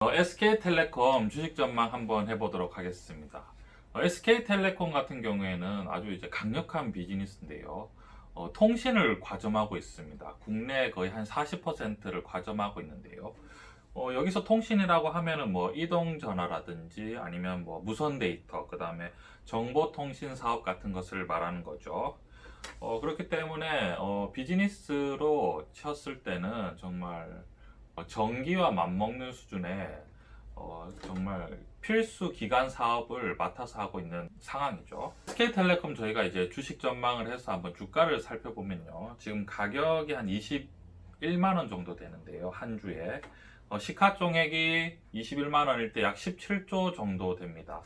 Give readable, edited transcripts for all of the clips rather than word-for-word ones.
SK텔레콤 주식 전망 한번 해보도록 하겠습니다. SK텔레콤 같은 경우에는 아주 이제 강력한 비즈니스인데요. 통신을 과점하고 있습니다. 국내 거의 한 40%를 과점하고 있는데요. 여기서 통신이라고 하면은 뭐 이동전화라든지 아니면 뭐 무선 데이터, 그 다음에 정보통신 사업 같은 것을 말하는 거죠. 그렇기 때문에 비즈니스로 쳤을 때는 정말 전기와 맞먹는 수준의 정말 필수 기간 사업을 맡아서 하고 있는 상황이죠. SK텔레콤 저희가 이제 주식 전망을 해서 한번 주가를 살펴보면요. 지금 가격이 한 21만 원 정도 되는데요. 한 주에. 시가총액이 21만 원일 때 약 17조 정도 됩니다.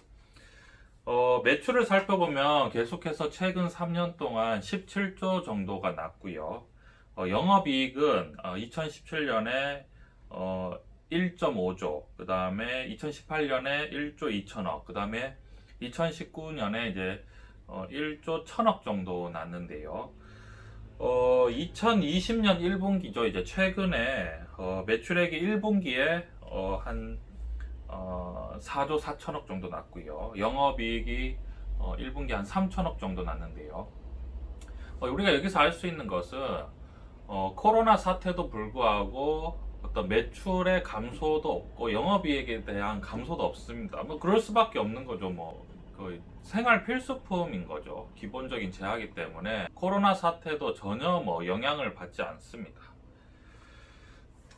매출을 살펴보면 계속해서 최근 3년 동안 17조 정도가 났고요. 영업이익은 2017년에 1.5조, 그 다음에 2018년에 1조 2천억, 그 다음에 2019년에 이제 1조 1천억 정도 났는데요. 2020년 1분기죠. 이제 최근에 매출액이 1분기에 한 4조 4천억 정도 났고요. 영업이익이 1분기 한 3천억 정도 났는데요. 우리가 여기서 알 수 있는 것은 코로나 사태도 불구하고 어떤 매출의 감소도 없고 영업이익에 대한 감소도 없습니다. 뭐 그럴 수밖에 없는 거죠. 뭐 거의 생활 필수품인 거죠. 기본적인 제약이기 때문에 코로나 사태도 전혀 뭐 영향을 받지 않습니다.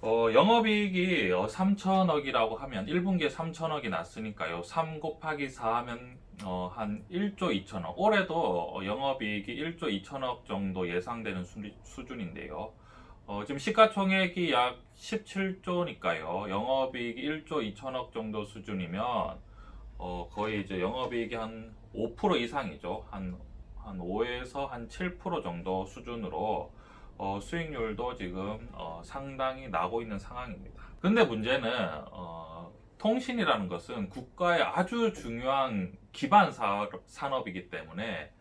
영업이익이 3천억이라고 하면 1분기에 3천억이 났으니까요. 3 곱하기 4 하면 한 1조 2천억. 올해도 영업이익이 1조 2천억 정도 예상되는 수준인데요. 지금 시가총액이 약 17조니까요. 영업이익이 1조 2천억 정도 수준이면 거의 이제 영업이익이 한 5% 이상이죠. 한 5에서 한 7% 정도 수준으로 수익률도 지금 상당히 나고 있는 상황입니다. 근데 문제는 통신이라는 것은 국가의 아주 중요한 기반 산업이기 때문에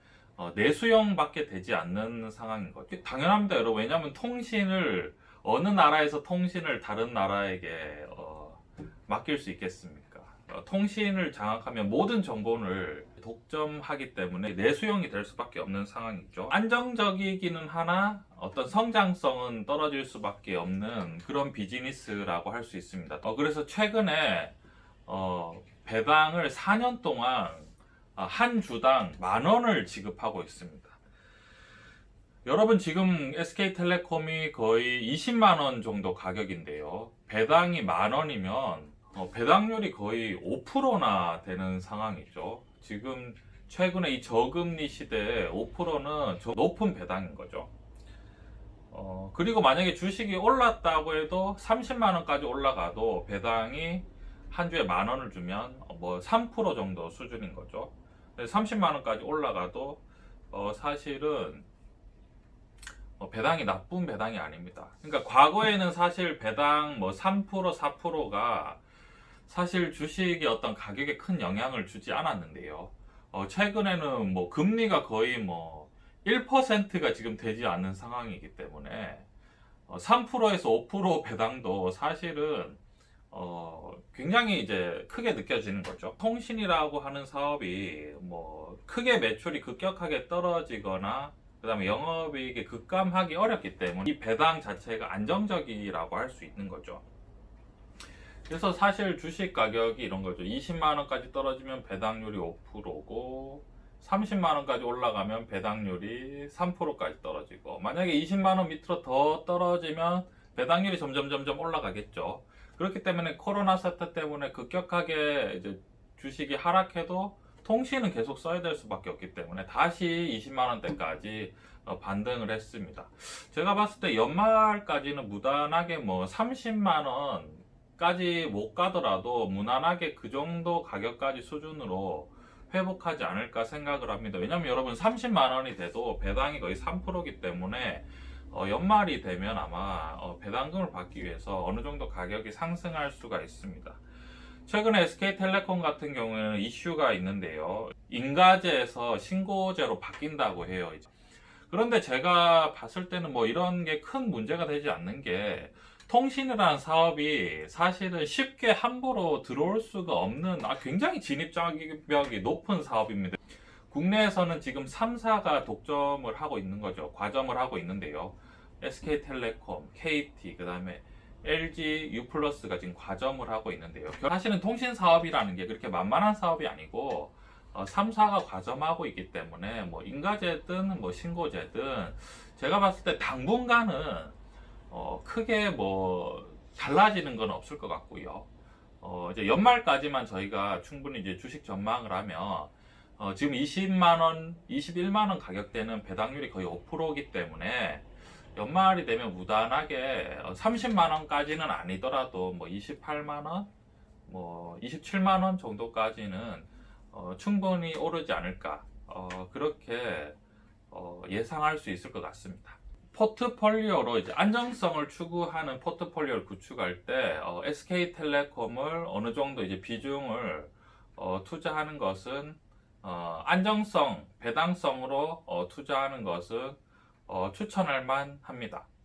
내수용밖에 되지 않는 상황인 거죠. 당연합니다, 여러분. 왜냐하면 통신을 어느 나라에서 통신을 다른 나라에게 맡길 수 있겠습니까? 통신을 장악하면 모든 정보를 독점하기 때문에 내수용이 될 수밖에 없는 상황이죠. 안정적이기는 하나 어떤 성장성은 떨어질 수밖에 없는 그런 비즈니스라고 할 수 있습니다. 그래서 최근에 배당을 4년 동안 한 주당 10,000원을 지급하고 있습니다. 여러분, 지금 SK텔레콤이 거의 20만 원 정도 가격인데요. 배당이 10,000원이면 배당률이 거의 5%나 되는 상황이죠. 지금 최근에 이 저금리 시대에 5%는 높은 배당인 거죠. 그리고 만약에 주식이 올랐다고 해도 30만 원까지 올라가도 배당이 한 주에 10,000원을 주면 뭐 3% 정도 수준인 거죠. 30만 원까지 올라가도 사실은 배당이 나쁜 배당이 아닙니다. 그러니까 과거에는 사실 배당 뭐 3%, 4%가 사실 주식의 어떤 가격에 큰 영향을 주지 않았는데요. 최근에는 뭐 금리가 거의 뭐 1%가 지금 되지 않는 상황이기 때문에 3%에서 5% 배당도 사실은 굉장히 이제 크게 느껴지는 거죠. 통신이라고 하는 사업이 뭐 크게 매출이 급격하게 떨어지거나 그 다음에 영업이익이 급감하기 어렵기 때문에 이 배당 자체가 안정적이라고 할 수 있는 거죠. 그래서 사실 주식 가격이 이런 거죠. 20만 원까지 떨어지면 배당률이 5%고 30만 원까지 올라가면 배당률이 3%까지 떨어지고, 만약에 20만 원 밑으로 더 떨어지면 배당률이 점점 올라가겠죠. 그렇기 때문에 코로나 사태 때문에 급격하게 이제 주식이 하락해도 통신은 계속 써야 될 수밖에 없기 때문에 다시 20만 원대까지 반등을 했습니다. 제가 봤을 때 연말까지는 무난하게 뭐 30만 원까지 못 가더라도 무난하게 그 정도 가격까지 수준으로 회복하지 않을까 생각을 합니다. 왜냐면 여러분, 30만 원이 돼도 배당이 거의 3%이기 때문에 연말이 되면 아마 배당금을 받기 위해서 어느 정도 가격이 상승할 수가 있습니다. 최근에 SK텔레콤 같은 경우에는 이슈가 있는데요. 인가제에서 신고제로 바뀐다고 해요. 그런데 제가 봤을 때는 뭐 이런 게 큰 문제가 되지 않는 게, 통신이라는 사업이 사실은 쉽게 함부로 들어올 수가 없는 굉장히 진입장벽이 높은 사업입니다. 국내에서는 지금 3사가 독점을 하고 있는 거죠. 과점을 하고 있는데요. SK텔레콤, KT, 그 다음에 LG U+가 지금 과점을 하고 있는데요. 사실은 통신 사업이라는 게 그렇게 만만한 사업이 아니고 3사가 과점하고 있기 때문에 뭐 인가제든 뭐 신고제든 제가 봤을 때 당분간은 크게 뭐 달라지는 건 없을 것 같고요. 이제 연말까지만 저희가 충분히 이제 주식 전망을 하면 지금 20만 원, 21만 원 가격대는 배당률이 거의 5%이기 때문에 연말이 되면 무난하게 30만 원까지는 아니더라도 뭐 28만 원, 뭐 27만 원 정도까지는 충분히 오르지 않을까 그렇게 예상할 수 있을 것 같습니다. 포트폴리오로 이제 안정성을 추구하는 포트폴리오를 구축할 때 SK텔레콤을 어느 정도 이제 비중을 투자하는 것은 안정성, 배당성으로 투자하는 것은 추천할 만합니다.